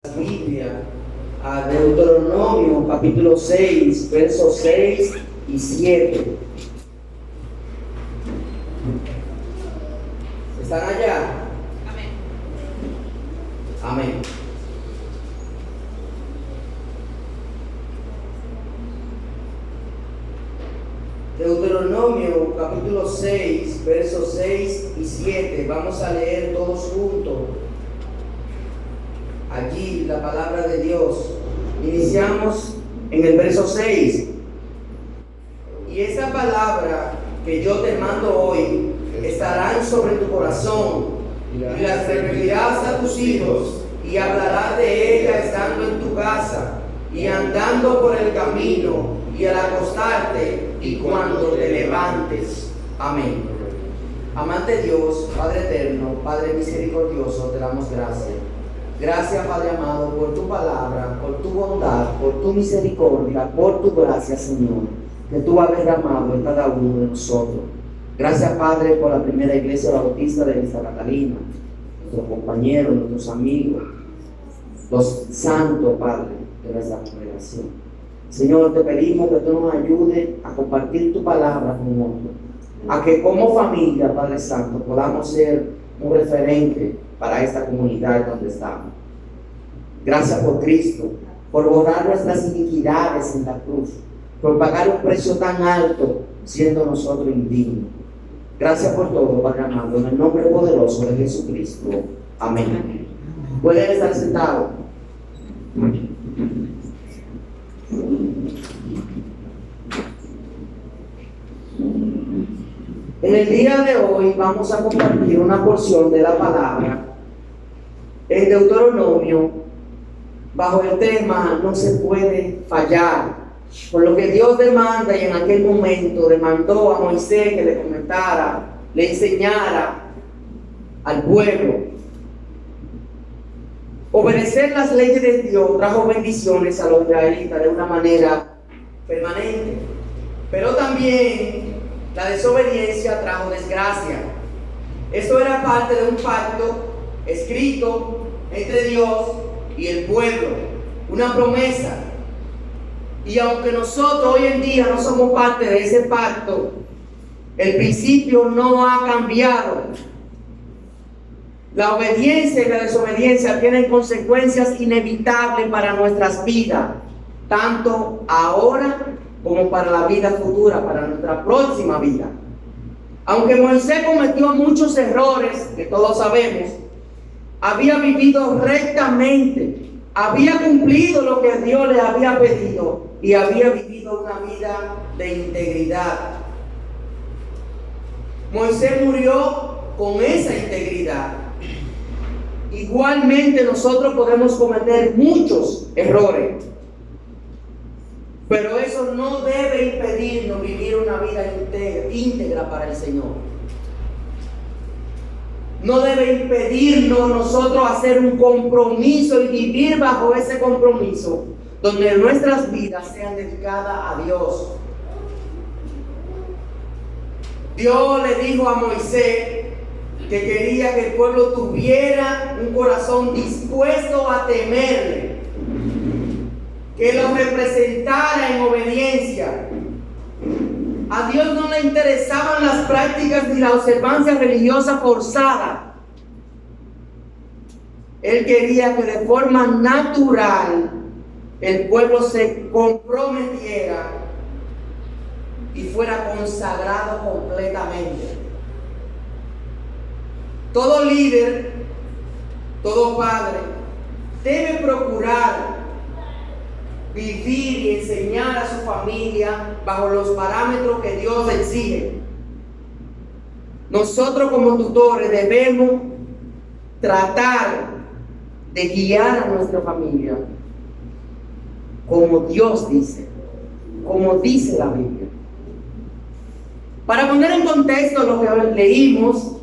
Biblia a Deuteronomio capítulo 6, versos 6 y 7. ¿Están allá? Amén. Amén. Deuteronomio capítulo 6, versos 6 y 7. Vamos a leer todos juntos allí la palabra de Dios. Iniciamos en el verso 6. Y esa palabra que yo te mando hoy estarán sobre tu corazón, y las repetirás a tus hijos, y hablarás de ella estando en tu casa, y andando por el camino, y al acostarte, y cuando te levantes. Amén. Amante Dios, Padre eterno, Padre misericordioso, te damos gracias. Gracias, Padre amado, por tu palabra, por tu bondad, por tu misericordia, por tu gracia, Señor, que tú has derramado en cada uno de nosotros. Gracias, Padre, por la primera iglesia bautista de Santa Catalina, nuestros compañeros, nuestros amigos, los santos, Padre, de nuestra congregación. Señor, te pedimos que tú nos ayudes a compartir tu palabra con otros, a que como familia, Padre Santo, podamos ser un referente para esta comunidad donde estamos. Gracias por Cristo, por borrar nuestras iniquidades en la cruz, por pagar un precio tan alto siendo nosotros indignos. Gracias por todo, Padre amado, en el nombre poderoso de Jesucristo. Amén. Pueden estar sentados. En el día de hoy vamos a compartir una porción de la palabra en Deuteronomio bajo el tema no se puede fallar, por lo que Dios demanda, y en aquel momento demandó a Moisés que le comentara, le enseñara al pueblo. Obedecer las leyes de Dios trajo bendiciones a los israelitas de una manera permanente, pero también la desobediencia trajo desgracia. Esto era parte de un pacto escrito entre Dios y el pueblo, una promesa. Y aunque nosotros hoy en día no somos parte de ese pacto, el principio no ha cambiado. La obediencia y la desobediencia tienen consecuencias inevitables para nuestras vidas, tanto ahora como para la vida futura, para nuestra próxima vida. Aunque Moisés cometió muchos errores, que todos sabemos, había vivido rectamente, había cumplido lo que Dios le había pedido y había vivido una vida de integridad. Moisés murió con esa integridad. Igualmente nosotros podemos cometer muchos errores, pero eso no debe impedirnos vivir una vida íntegra para el Señor. No debe impedirnos nosotros hacer un compromiso y vivir bajo ese compromiso, donde nuestras vidas sean dedicadas a Dios. Dios le dijo a Moisés que quería que el pueblo tuviera un corazón dispuesto a temerle, que lo representara en obediencia. A Dios no le interesaban las prácticas ni la observancia religiosa forzada. Él quería que de forma natural el pueblo se comprometiera y fuera consagrado completamente. Todo líder, todo padre debe procurar vivir y enseñar a su familia bajo los parámetros que Dios exige. Nosotros como tutores debemos tratar de guiar a nuestra familia como Dios dice, como dice la Biblia. Para poner en contexto lo que leímos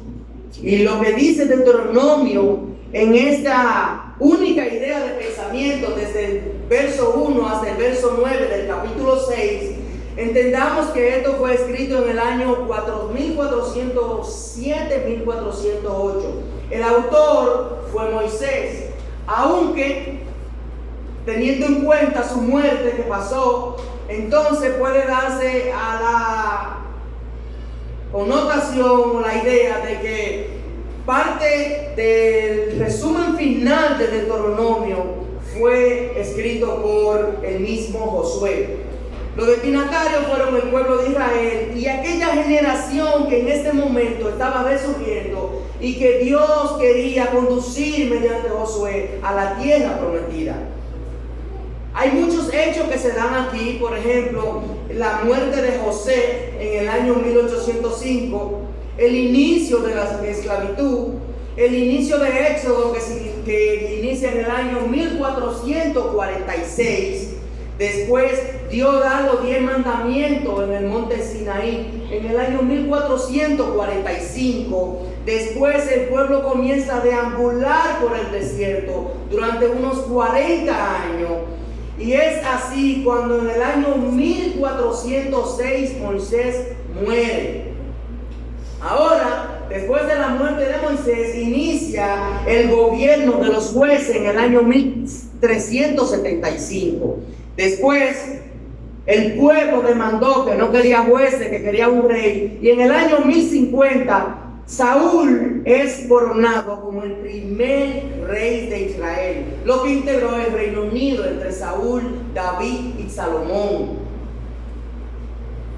y lo que dice Deuteronomio en esta única idea de pensamiento desde el verso 1 hasta el verso 9 del capítulo 6, entendamos que esto fue escrito en el año 4407-1408. El autor fue Moisés, aunque teniendo en cuenta su muerte que pasó, entonces puede darse a la connotación o la idea de que parte del resumen final del Deuteronomio fue escrito por el mismo Josué. Los destinatarios fueron el pueblo de Israel y aquella generación que en este momento estaba resurgiendo y que Dios quería conducir mediante Josué a la tierra prometida. Hay muchos hechos que se dan aquí, por ejemplo, la muerte de José en el año 1805, el inicio de la esclavitud, el inicio de Éxodo que inicia en el año 1446. Después Dios da los 10 mandamientos en el monte Sinaí en el año 1445. Después el pueblo comienza a deambular por el desierto durante unos 40 años. Y es así cuando en el año 1406 Moisés muere. Ahora, después de la muerte de Moisés, inicia el gobierno de los jueces en el año 1375. Después, el pueblo demandó que no quería jueces, que quería un rey. Y en el año 1050, Saúl es coronado como el primer rey de Israel, lo que integró el Reino Unido entre Saúl, David y Salomón.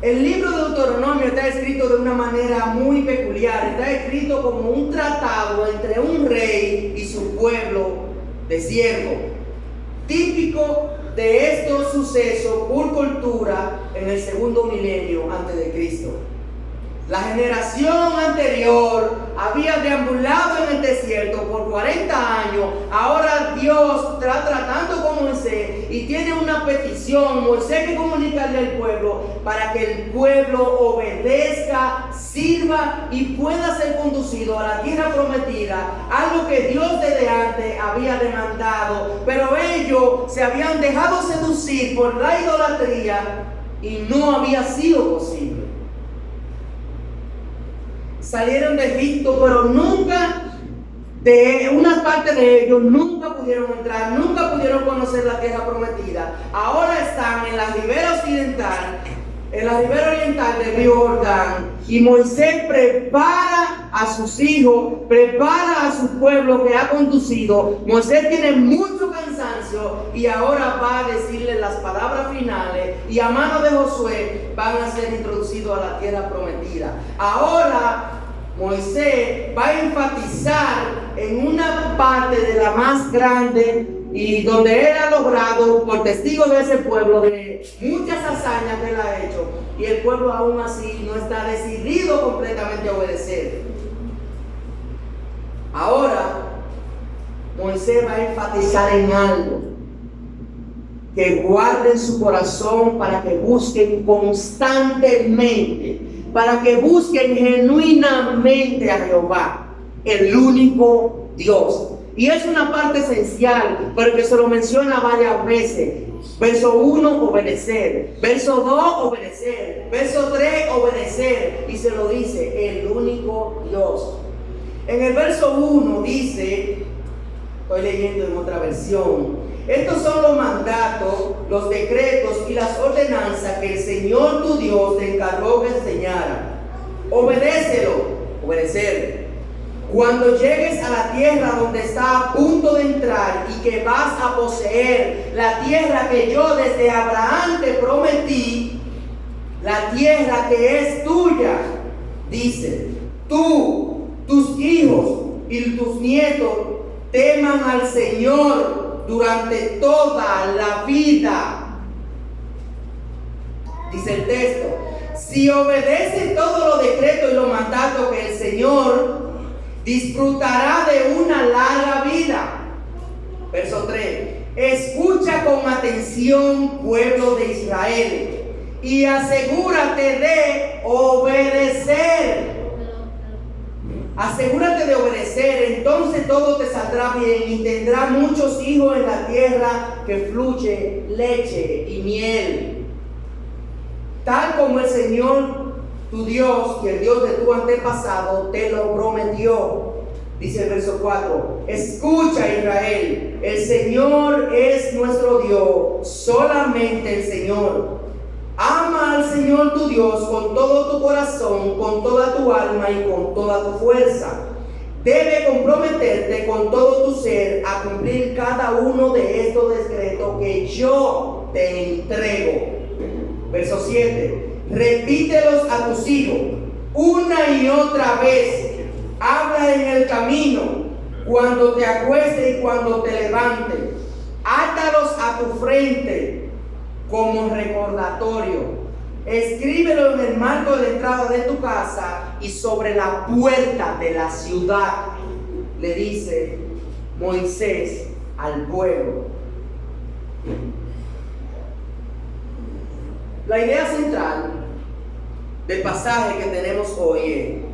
El libro de Deuteronomio está escrito de una manera muy peculiar. Está escrito como un tratado entre un rey y su pueblo de siervo, típico de estos sucesos por cultura en el segundo milenio antes de Cristo. La generación anterior había deambulado en el desierto por 40 años. Ahora Dios está tratando con Moisés y tiene una petición. Moisés que comunicarle al pueblo para que el pueblo obedezca, sirva y pueda ser conducido a la tierra prometida. Algo que Dios desde antes había demandado. Pero ellos se habían dejado seducir por la idolatría y no había sido posible. Salieron de Egipto, pero nunca, de una parte de ellos, nunca pudieron entrar, nunca pudieron conocer la tierra prometida. Ahora están en la ribera occidental, en la ribera oriental del río Jordán, y Moisés prepara a sus hijos, prepara a su pueblo que ha conducido. Moisés tiene mucho cansancio y ahora va a decirle las palabras finales, y a mano de Josué van a ser introducidos a la tierra prometida. Ahora Moisés va a enfatizar en una parte de la más grande y donde él ha logrado por testigo de ese pueblo de muchas hazañas que él ha hecho, y el pueblo aún así no está decidido completamente a obedecer. Ahora Moisés va a enfatizar en algo: que guarden su corazón para que busquen constantemente, para que busquen genuinamente a Jehová, el único Dios. Y es una parte esencial, porque se lo menciona varias veces. Verso 1, obedecer. Verso 2, obedecer. Verso 3, obedecer. Y se lo dice, el único Dios. En el verso 1 dice, estoy leyendo en otra versión: estos son los mandatos, los decretos y las ordenanzas que el Señor tu Dios te encargó que enseñara. Obedécelo, obedecer. Cuando llegues a la tierra donde está a punto de entrar y que vas a poseer, la tierra que yo desde Abraham te prometí, la tierra que es tuya, dice, tú, tus hijos y tus nietos teman al Señor durante toda la vida. Dice el texto: si obedece todos los decretos y los mandatos que el Señor disfrutará de una larga vida. Verso 3: escucha con atención, pueblo de Israel, y asegúrate de obedecer. Asegúrate de obedecer, entonces todo te saldrá bien y tendrás muchos hijos en la tierra que fluye leche y miel. Tal como el Señor tu Dios y el Dios de tu antepasado te lo prometió. Dice el verso 4, escucha Israel, el Señor es nuestro Dios, solamente el Señor. Ama al Señor tu Dios con todo tu corazón, con toda tu alma y con toda tu fuerza. Debe comprometerte con todo tu ser a cumplir cada uno de estos decretos que yo te entrego. Verso 7. Repítelos a tus hijos una y otra vez. Habla en el camino, cuando te acuestes y cuando te levantes. Átalos a tu frente como recordatorio. Escríbelo en el marco de la entrada de tu casa y sobre la puerta de la ciudad, le dice Moisés al pueblo. La idea central del pasaje que tenemos hoy es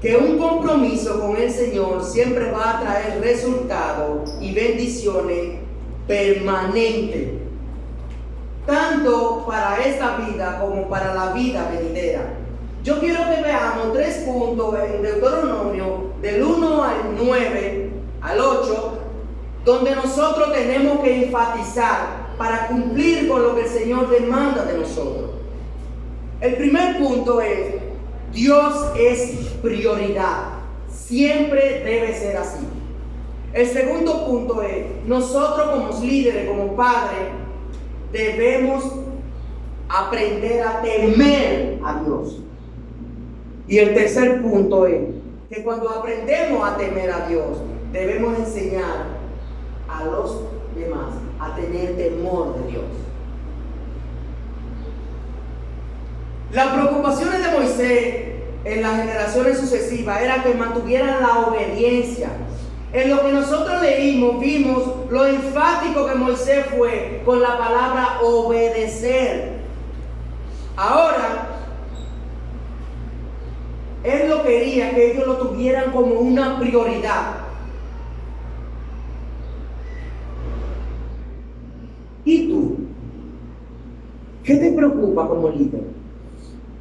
que un compromiso con el Señor siempre va a traer resultados y bendiciones permanentes, tanto para esta vida como para la vida venidera. Yo quiero que veamos 3 puntos en Deuteronomio, del 1 al 9, al 8, donde nosotros tenemos que enfatizar para cumplir con lo que el Señor demanda de nosotros. El primer punto es: Dios es prioridad. Siempre debe ser así. El segundo punto es: nosotros como líderes, como padres, debemos aprender a temer a Dios. Y el tercer punto es que cuando aprendemos a temer a Dios, debemos enseñar a los demás a tener temor de Dios. Las preocupaciones de Moisés en las generaciones sucesivas era que mantuvieran la obediencia. En lo que nosotros leímos, vimos lo enfático que Moisés fue con la palabra obedecer. Ahora, él lo quería que ellos lo tuvieran como una prioridad. ¿Y tú? ¿Qué te preocupa como líder?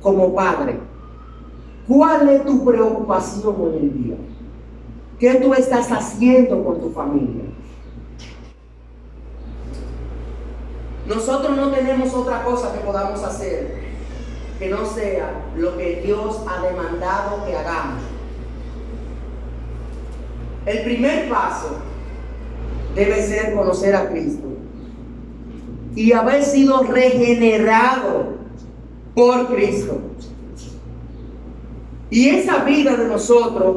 Como padre, ¿cuál es tu preocupación hoy en día? ¿Qué tú estás haciendo con tu familia? Nosotros no tenemos otra cosa que podamos hacer que no sea lo que Dios ha demandado que hagamos. El primer paso debe ser conocer a Cristo y haber sido regenerado por Cristo. Y esa vida de nosotros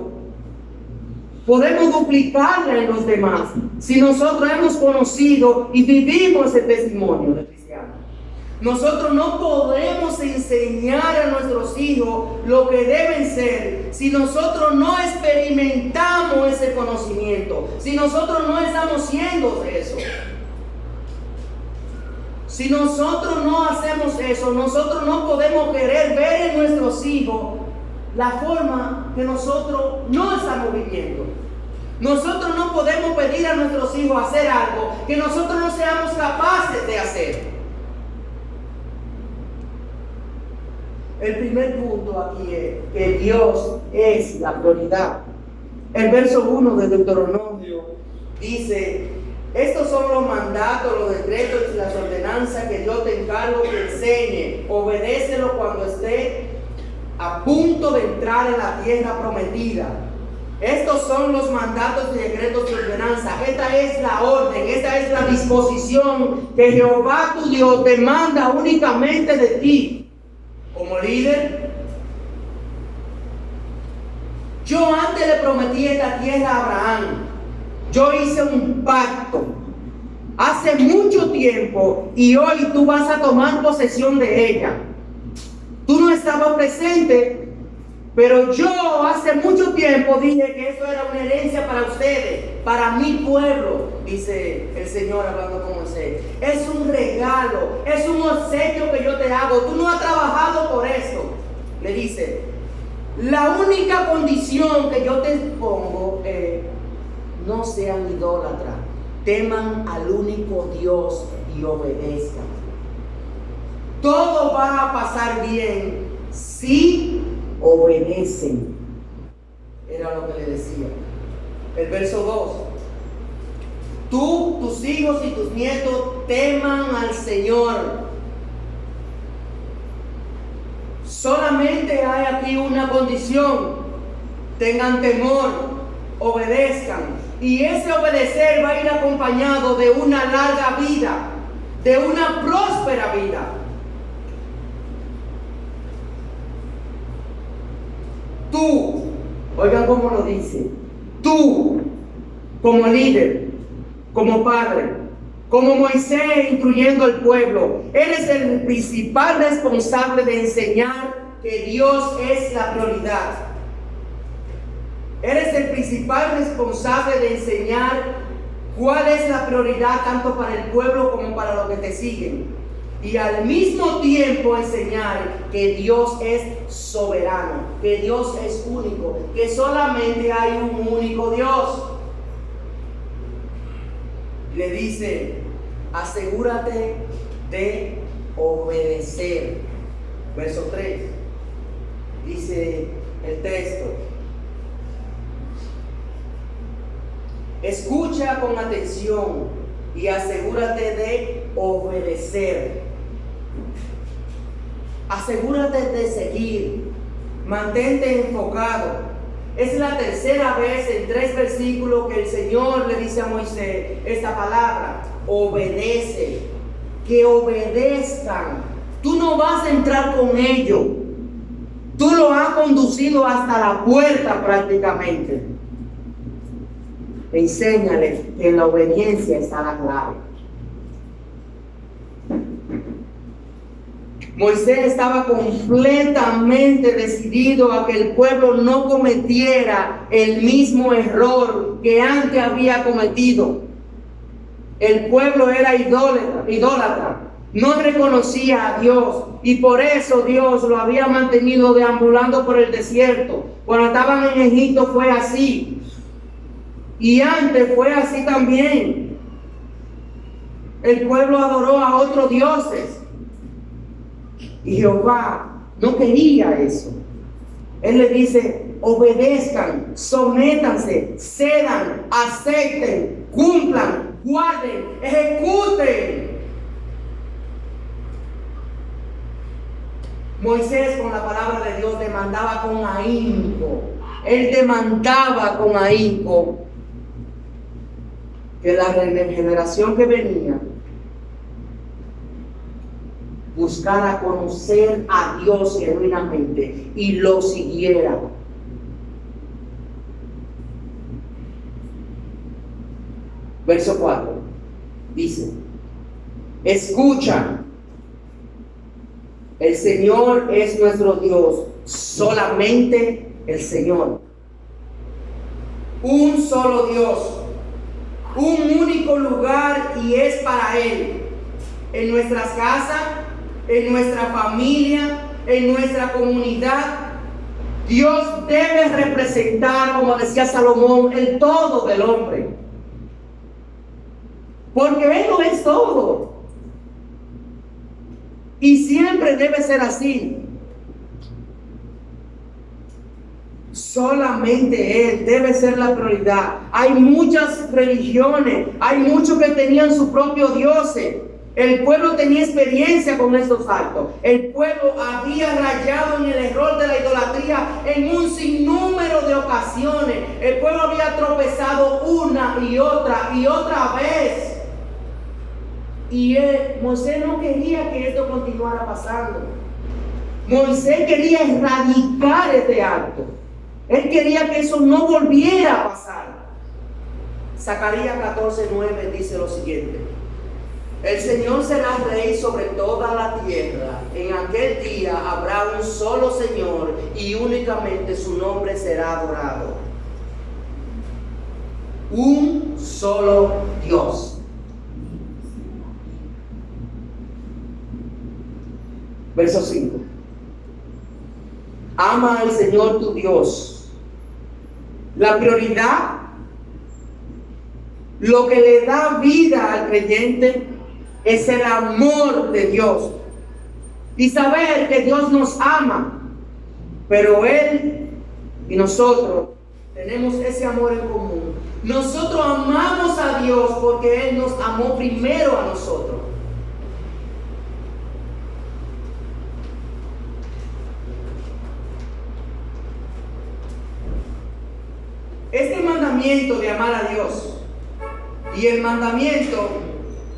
podemos duplicarla en los demás si nosotros hemos conocido y vivimos ese testimonio de cristiano. Nosotros no podemos enseñar a nuestros hijos lo que deben ser si nosotros no experimentamos ese conocimiento, si nosotros no estamos siendo eso. Si nosotros no hacemos eso, nosotros no podemos querer ver en nuestros hijos la forma que nosotros no estamos viviendo. Nosotros no podemos pedir a nuestros hijos hacer algo que nosotros no seamos capaces de hacer. El primer punto aquí es que Dios es la prioridad. El verso 1 de Deuteronomio dice: estos son los mandatos, los decretos y las ordenanzas que yo te encargo que enseñe. Obedécelo cuando esté a punto de entrar en la tierra prometida. Estos son los mandatos, decretos y ordenanzas. Esta es la orden, esta es la disposición que Jehová tu Dios demanda únicamente de ti. Como líder, yo antes le prometí esta tierra a Abraham. Yo hice un pacto hace mucho tiempo y hoy tú vas a tomar posesión de ella. Tú no estabas presente, pero yo hace mucho tiempo dije que eso era una herencia para ustedes, para mi pueblo, dice el Señor hablando con Moisés. Es un regalo, es un obsequio que yo te hago. Tú no has trabajado por eso. Le dice: la única condición que yo te pongo es: no sean idólatras, teman al único Dios y obedezcan. Todo va a pasar bien si obedecen. Era lo que le decía. El verso 2. Tú, tus hijos y tus nietos teman al Señor. Solamente hay aquí una condición: tengan temor, obedezcan. Y ese obedecer va a ir acompañado de una larga vida, de una próspera vida. Tú, oigan cómo lo dice, tú como líder, como padre, como Moisés instruyendo al pueblo, eres el principal responsable de enseñar que Dios es la prioridad. Eres el principal responsable de enseñar cuál es la prioridad tanto para el pueblo como para los que te siguen. Y al mismo tiempo enseñar que Dios es soberano, que Dios es único, que solamente hay un único Dios. Le dice, asegúrate de obedecer. Verso 3, dice el texto: escucha con atención y asegúrate de obedecer. Asegúrate de seguir. Mantente enfocado. Es la tercera vez en 3 versículos que el Señor le dice a Moisés esta palabra: obedece, que obedezcan. Tú no vas a entrar con ellos. Tú lo has conducido hasta la puerta prácticamente. Enséñale que en la obediencia está la clave. Moisés estaba completamente decidido a que el pueblo no cometiera el mismo error que antes había cometido. El pueblo era idólatra, no reconocía a Dios, y por eso Dios lo había mantenido deambulando por el desierto. Cuando estaban en Egipto fue así, y antes fue así también. El pueblo adoró a otros dioses. Y Jehová no quería eso. Él le dice: obedezcan, sométanse, cedan, acepten, cumplan, guarden, ejecuten. Moisés, con la palabra de Dios, demandaba con ahínco. Él demandaba con ahínco que la generación que venía buscara conocer a Dios genuinamente y lo siguiera. Verso 4 dice: escucha, el Señor es nuestro Dios, solamente el Señor. Un solo Dios, un único lugar, y es para Él. En nuestras casas, en nuestra familia, en nuestra comunidad, Dios debe representar, como decía Salomón, el todo del hombre. Porque Él lo es todo. Y siempre debe ser así. Solamente Él debe ser la prioridad. Hay muchas religiones, hay muchos que tenían sus propios dioses. El pueblo tenía experiencia con estos actos. El pueblo había rayado en el error de la idolatría en un sinnúmero de ocasiones. El pueblo había tropezado una y otra vez. Y Moisés no quería que esto continuara pasando. Moisés quería erradicar este acto. Él quería que eso no volviera a pasar. Zacarías 14:9 dice lo siguiente: el Señor será rey sobre toda la tierra. En aquel día habrá un solo Señor y únicamente su nombre será adorado. Un solo Dios. Verso 5. Ama al Señor tu Dios. La prioridad, lo que le da vida al creyente, es el amor de Dios. Y saber que Dios nos ama. Pero Él y nosotros tenemos ese amor en común. Nosotros amamos a Dios porque Él nos amó primero a nosotros. Este mandamiento de amar a Dios y el mandamiento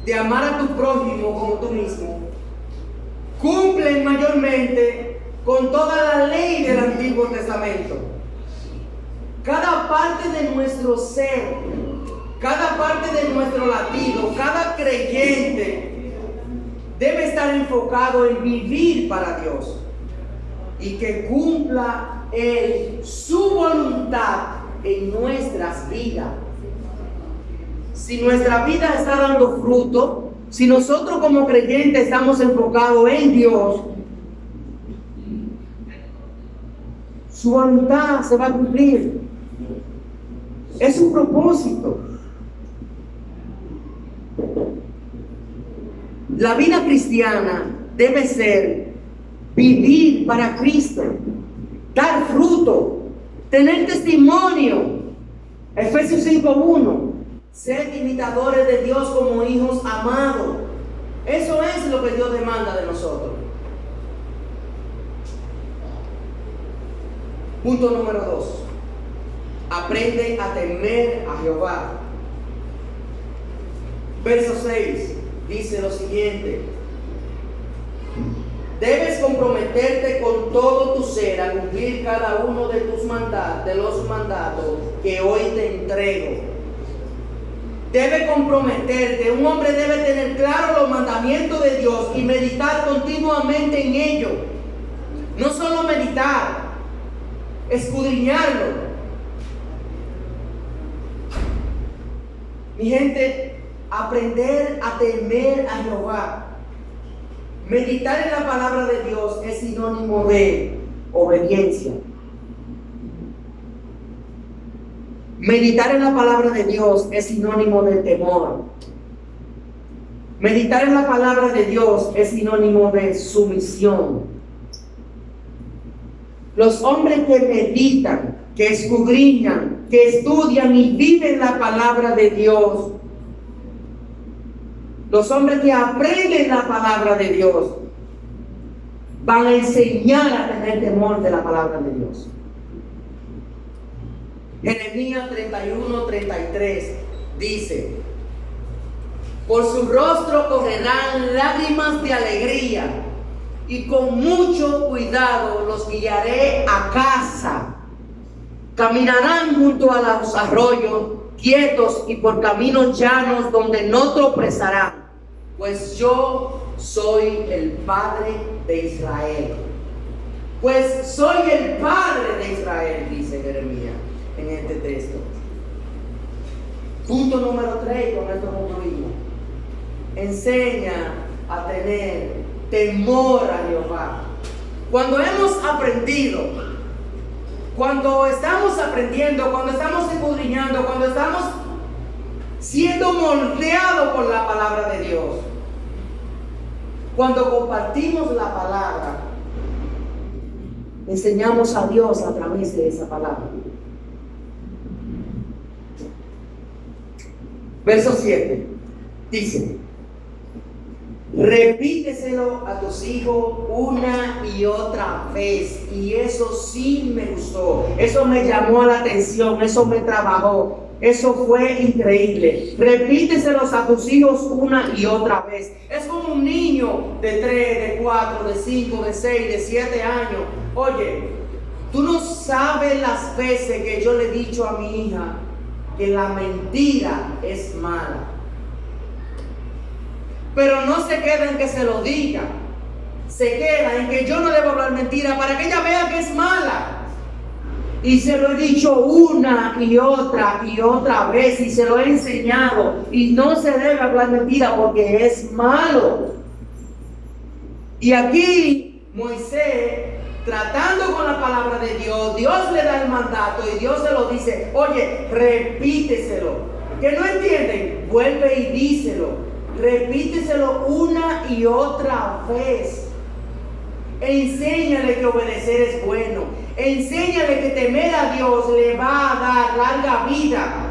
de amar a tu prójimo como tú mismo cumplen mayormente con toda la ley del Antiguo Testamento. Cada parte de nuestro ser, cada parte de nuestro latido, cada creyente debe estar enfocado en vivir para Dios y que cumpla Él su voluntad en nuestras vidas. Si nuestra vida está dando fruto, si nosotros como creyentes estamos enfocados en Dios, su voluntad se va a cumplir. Es su propósito. La vida cristiana debe ser vivir para Cristo, dar fruto, tener testimonio. Efesios 5:1. Ser imitadores de Dios como hijos amados. Eso es lo que Dios demanda de nosotros. Punto número 2. Aprende a temer a Jehová. Verso 6 dice lo siguiente: debes comprometerte con todo tu ser a cumplir cada uno de tus los mandatos que hoy te entrego. Debe comprometerte. Un hombre debe tener claro los mandamientos de Dios y meditar continuamente en ellos. No solo meditar, escudriñarlo. Mi gente, aprender a temer a Jehová. Meditar en la palabra de Dios es sinónimo de obediencia. Meditar en la palabra de Dios es sinónimo de temor. Meditar en la palabra de Dios es sinónimo de sumisión. Los hombres que meditan, que escudriñan, que estudian y viven la palabra de Dios, los hombres que aprenden la palabra de Dios, van a enseñar a tener temor de la palabra de Dios. Jeremías 31:33 dice: por su rostro correrán lágrimas de alegría, y con mucho cuidado los guiaré a casa. Caminarán junto a los arroyos, quietos y por caminos llanos donde no tropezarán, pues yo soy el Padre de Israel. Pues soy el Padre de Israel, dice Jeremías en este texto. Punto número 3, con esto concluimos. Enseña a tener temor a Jehová. Cuando hemos aprendido, cuando estamos aprendiendo, cuando estamos escudriñando, cuando estamos siendo moldeados por la palabra de Dios, cuando compartimos la palabra, enseñamos a Dios a través de esa palabra. Verso 7 dice: repíteselo a tus hijos una y otra vez. Y eso sí me gustó, eso me llamó la atención, eso me trabajó, eso fue increíble. Repíteselos a tus hijos una y otra vez. Es como un niño de 3, de 4, de 5, de 6, de 7 años. Oye, tú no sabes las veces que yo le he dicho a mi hija que la mentira es mala. Pero no se queda en que se lo diga, se queda en que yo no debo hablar mentira para que ella vea que es mala. Y se lo he dicho una y otra vez, y se lo he enseñado, y no se debe hablar mentira porque es malo. Y aquí Moisés, tratando con la palabra de Dios, Dios le da el mandato y Dios se lo dice: oye, repíteselo. ¿Que no entienden? Vuelve y díselo. Repíteselo una y otra vez. Enséñale que obedecer es bueno. Enséñale que temer a Dios le va a dar larga vida.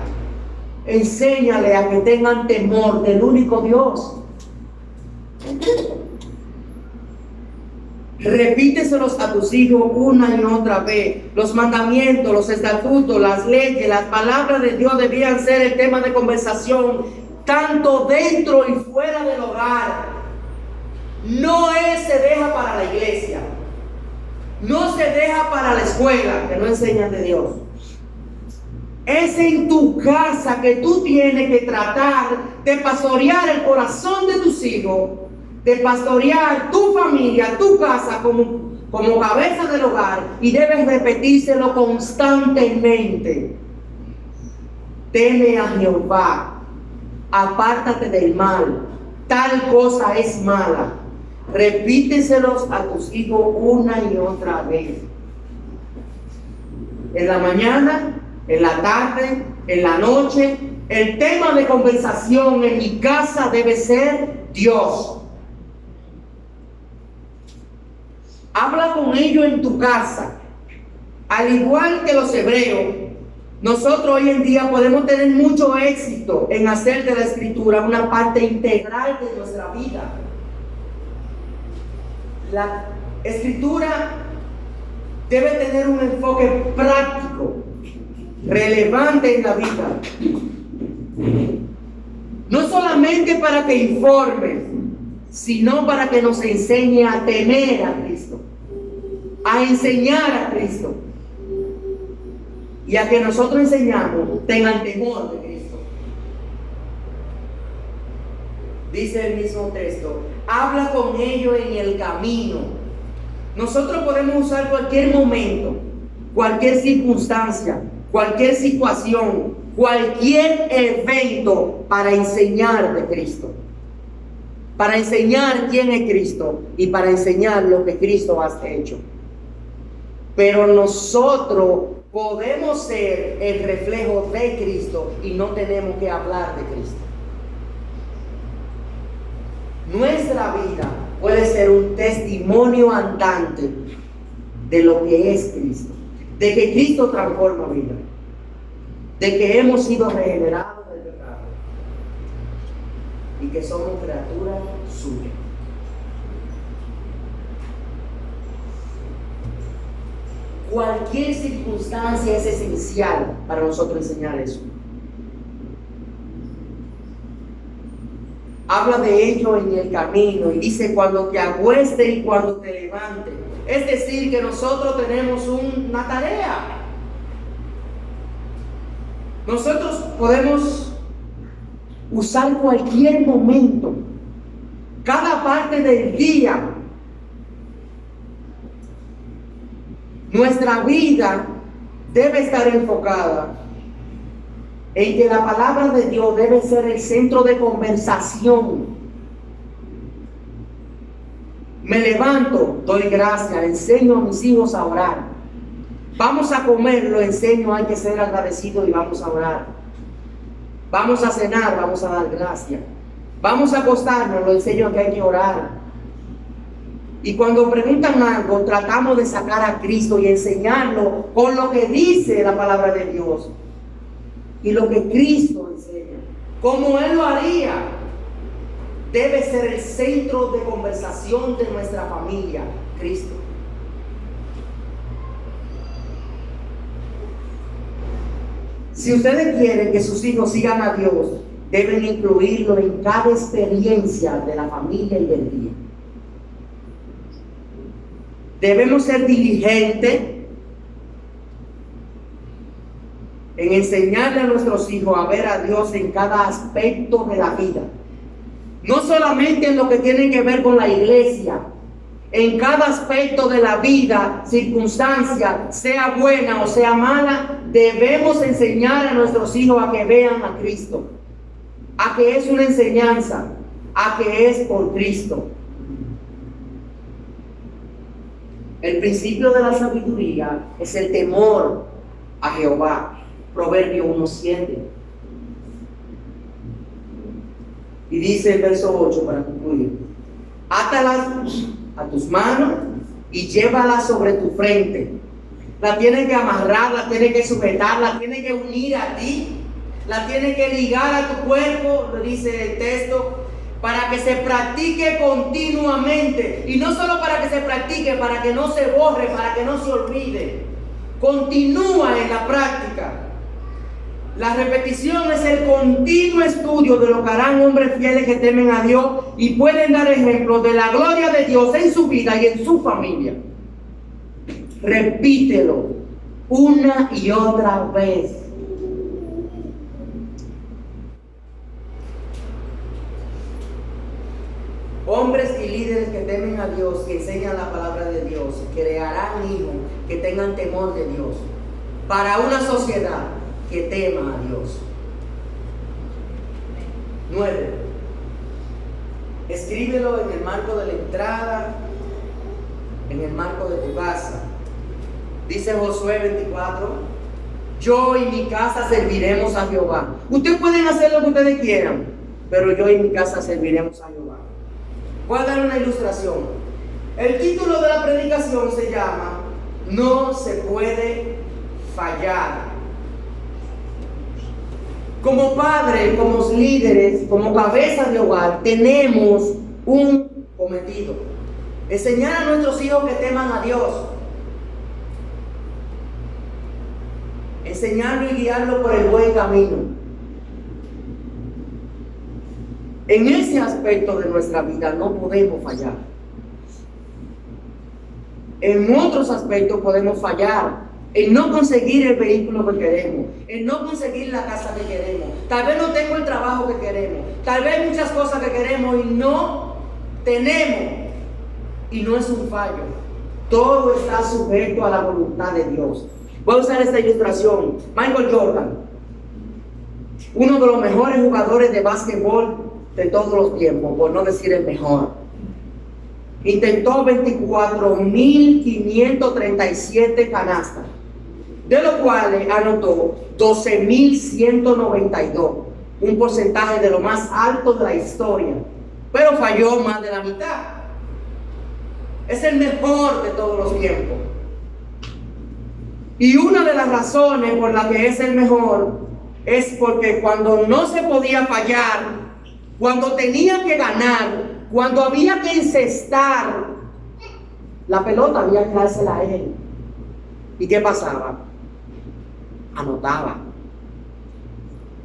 enséñale a que tengan temor del único Dios. Repíteselos a tus hijos una y otra vez. Los mandamientos, los estatutos, las leyes, las palabras de Dios debían ser el tema de conversación, tanto dentro y fuera del hogar. No se deja para la iglesia, no se deja para la escuela, que no enseñan de Dios. Es en tu casa que tú tienes que tratar de pastorear el corazón de tus hijos, de pastorear tu familia, tu casa como cabeza del hogar, y debes repetírselo constantemente. Teme a Jehová, apártate del mal, tal cosa es mala. Repíteselos a tus hijos una y otra vez. En la mañana, en la tarde, en la noche, el tema de conversación en mi casa debe ser Dios. Habla con ellos en tu casa. Al igual que los hebreos, nosotros hoy en día podemos tener mucho éxito en hacer de la Escritura una parte integral de nuestra vida. La Escritura debe tener un enfoque práctico, relevante en la vida. No solamente para que informe, sino para que nos enseñe a temer a Cristo, a enseñar a Cristo, y a que nosotros enseñamos tengan temor de Cristo. Dice el mismo texto, habla con ellos en el camino. Nosotros podemos usar cualquier momento, cualquier circunstancia, cualquier situación, cualquier evento para enseñar de Cristo, para enseñar quién es Cristo y para enseñar lo que Cristo ha hecho. Pero nosotros podemos ser el reflejo de Cristo y no tenemos que hablar de Cristo. Nuestra vida puede ser un testimonio andante de lo que es Cristo, de que Cristo transforma vida, de que hemos sido regenerados del pecado y que somos criaturas suyas. Cualquier circunstancia es esencial para nosotros enseñar eso. Habla de ello en el camino y dice cuando te acuestes y cuando te levantes. Es decir, que nosotros tenemos una tarea. Nosotros podemos usar cualquier momento, cada parte del día. Nuestra vida debe estar enfocada en que la palabra de Dios debe ser el centro de conversación. Me levanto, doy gracias, enseño a mis hijos a orar. Vamos a comer, lo enseño, hay que ser agradecidos y vamos a orar. Vamos a cenar, vamos a dar gracias. Vamos a acostarnos, lo enseño que hay que orar. Y cuando preguntan algo, tratamos de sacar a Cristo y enseñarlo con lo que dice la palabra de Dios y lo que Cristo enseña, como Él lo haría. Debe ser el centro de conversación de nuestra familia, Cristo. Si ustedes quieren que sus hijos sigan a Dios, deben incluirlo en cada experiencia de la familia y del día. Debemos ser diligentes en enseñarle a nuestros hijos a ver a Dios en cada aspecto de la vida. No solamente en lo que tiene que ver con la iglesia, en cada aspecto de la vida, circunstancia, sea buena o sea mala, debemos enseñar a nuestros hijos a que vean a Cristo, a que es una enseñanza, a que es por Cristo. El principio de la sabiduría es el temor a Jehová. Proverbio 1:7. Y dice el verso 8 para concluir: átalas a tus manos y llévalas sobre tu frente. La tienes que amarrar, la tienes que sujetar, la tienes que unir a ti. la tienes que ligar a tu cuerpo, lo dice el texto, para que se practique continuamente. Y no solo para que se practique, para que no se borre, para que no se olvide. Continúa en la práctica. La repetición es el continuo estudio de lo que harán hombres fieles que temen a Dios y pueden dar ejemplo de la gloria de Dios en su vida y en su familia. Repítelo una y otra vez. Hombres y líderes que temen a Dios, que enseñan la palabra de Dios, crearán hijos que tengan temor de Dios para una sociedad que tema a Dios. 9. Escríbelo en el marco de la entrada, en el marco de tu casa. Dice Josué 24: yo y mi casa serviremos a Jehová. Ustedes pueden hacer lo que ustedes quieran, pero yo y mi casa serviremos a Jehová. Voy a dar una ilustración. El título de la predicación se llama No se puede fallar. Como padres, como líderes, como cabezas de hogar, tenemos un cometido: enseñar a nuestros hijos que teman a Dios, enseñarlo y guiarlo por el buen camino. En ese aspecto de nuestra vida no podemos fallar. En otros aspectos podemos fallar. En no conseguir el vehículo que queremos, en no conseguir la casa que queremos. Tal vez no tengo el trabajo que queremos. Tal vez hay muchas cosas que queremos y no tenemos. Y no es un fallo. Todo está sujeto a la voluntad de Dios. Voy a usar esta ilustración. Michael Jordan, uno de los mejores jugadores de básquetbol de todos los tiempos, por no decir el mejor, intentó 24.537 canastas, de los cuales anotó 12.192, un porcentaje de lo más alto de la historia, pero falló más de la mitad. Es el mejor de todos los tiempos. Y una de las razones por la que es el mejor es porque cuando no se podía fallar, cuando tenía que ganar, cuando había que encestar, la pelota había que dársela a él. ¿Y qué pasaba? Anotaba.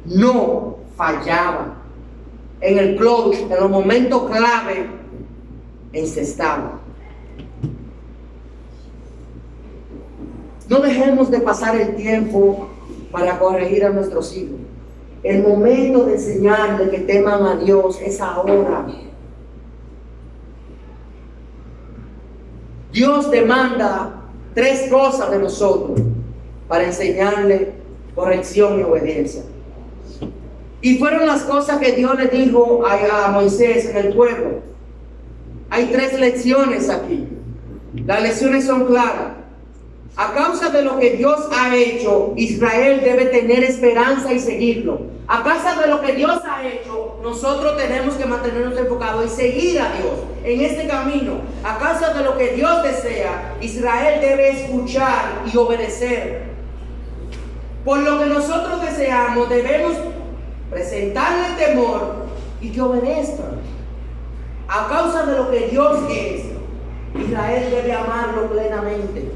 No fallaba. En el clutch, en los momentos clave, encestaba. No dejemos de pasar el tiempo para corregir a nuestros hijos. El momento de enseñarles que teman a Dios es ahora. Dios demanda 3 cosas de nosotros para enseñarle corrección y obediencia. Y fueron las cosas que Dios le dijo a Moisés en el pueblo. Hay 3 lecciones aquí. Las lecciones son claras. A causa de lo que Dios ha hecho, Israel debe tener esperanza y seguirlo. A causa de lo que Dios ha hecho, nosotros tenemos que mantenernos enfocados y seguir a Dios en este camino. A causa de lo que Dios desea, Israel debe escuchar y obedecer. Por lo que nosotros deseamos, debemos presentarle temor y que obedezcan. A causa de lo que Dios es, Israel debe amarlo plenamente.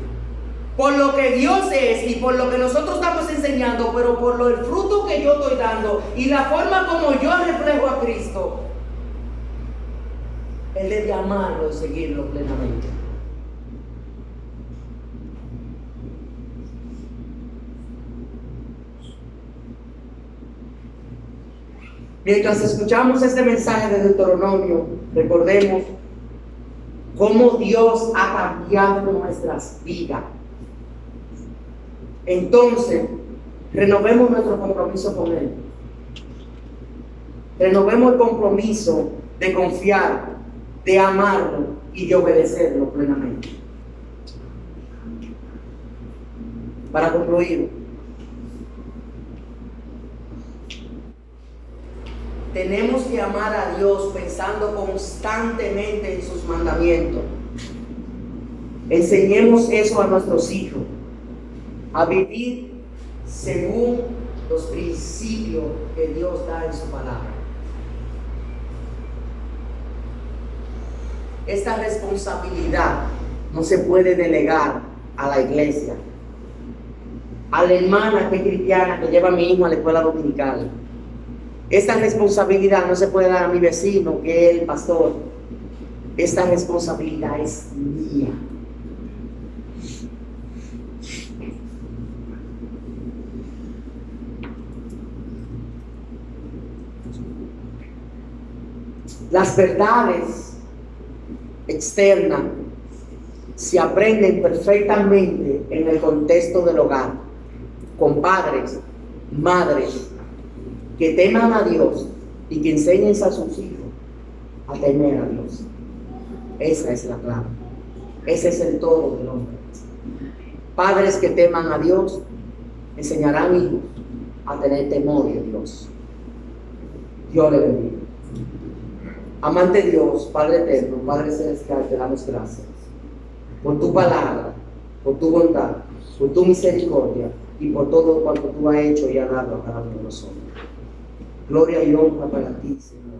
Por lo que Dios es y por lo que nosotros estamos enseñando, pero por el fruto que yo estoy dando y la forma como yo reflejo a Cristo, Él debe amarlo y seguirlo plenamente. Mientras escuchamos este mensaje de Deuteronomio, recordemos cómo Dios ha cambiado nuestras vidas. Entonces, renovemos nuestro compromiso con Él. Renovemos el compromiso de confiar, de amarlo y de obedecerlo plenamente. Para concluir, tenemos que amar a Dios pensando constantemente en sus mandamientos. Enseñemos eso a nuestros hijos, a vivir según los principios que Dios da en su palabra. Esta responsabilidad no se puede delegar a la iglesia, a la hermana que es cristiana que lleva a mi hijo a la escuela dominical. Esta responsabilidad no se puede dar a mi vecino que es el pastor. Esta responsabilidad es mía. Las verdades externas se aprenden perfectamente en el contexto del hogar, con padres, madres que teman a Dios y que enseñen a sus hijos a temer a Dios. Esa es la clave. Ese es el todo del hombre. Padres que teman a Dios enseñarán hijos a tener temor de Dios. Dios le bendiga. Amante Dios, Padre eterno, Padre celestial, te damos gracias por tu palabra, por tu bondad, por tu misericordia y por todo cuanto tú has hecho y has dado a cada uno de nosotros. Gloria y honra para ti, Señor.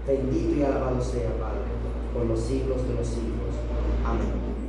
Bendito y alabado sea, Padre, por los siglos de los siglos. Amén.